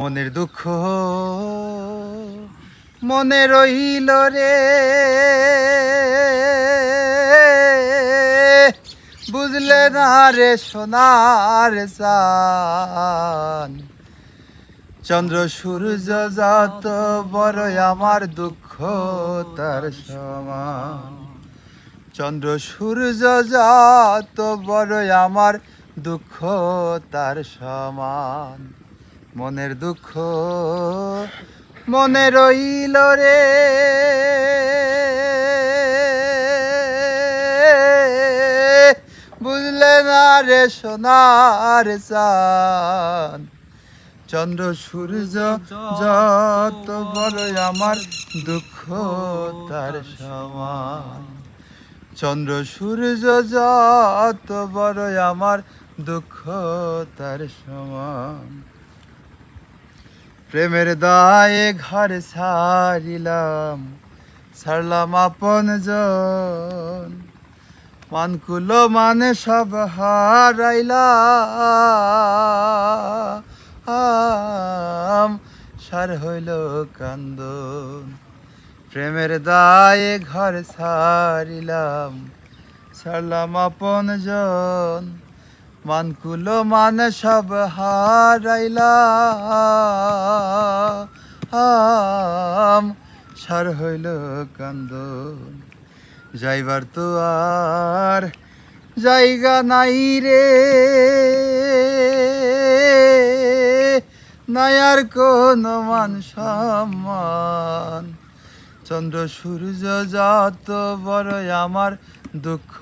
মনের দুঃখ মনে রইল রে, বুঝলে না রে সোনার চান। চন্দ্র সূর্য যত বড় আমার দুঃখ তার সমান। চন্দ্র সূর্য যত বড় আমার দুঃখ তার সমান। মনের দুঃখ মনে রইল রে, বুঝলে না রে সোনার চান। চন্দ্র সূর্য যত বড় আমার দুঃখ তার সমান। চন্দ্র সূর্য যত বড় আমার দুঃখ তার সমান। প্রেমের দায়ে ঘর ছাড়িলাম, ছাড়লাম আপন জন। মানকুল মানে সব হারাইলাম, সার হইল কান্দন। প্রেমের দায়ে ঘর ছাড়িলাম, ছাড়লাম আপন জন। মানকুল মানে সব হারাইলাম, সার হইল কান্দন। যাইবার তো আর জায়গা নাই রে, নাই আর কোন মান সম্মান। চন্দ্র সূর্য যত বড় আমার দুঃখ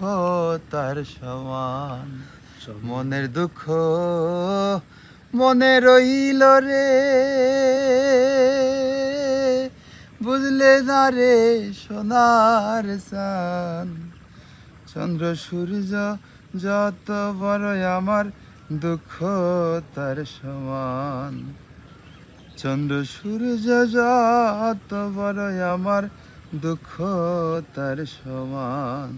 তার সমান। মনের দুঃখ মনে রইল রে, বুঝলে না রে সোনার চান। চন্দ্র সূর্য যত বড় আমার দুঃখ তার সমান। চন্দ্র সূর্য যত বড় আমার দুঃখ তার সমান।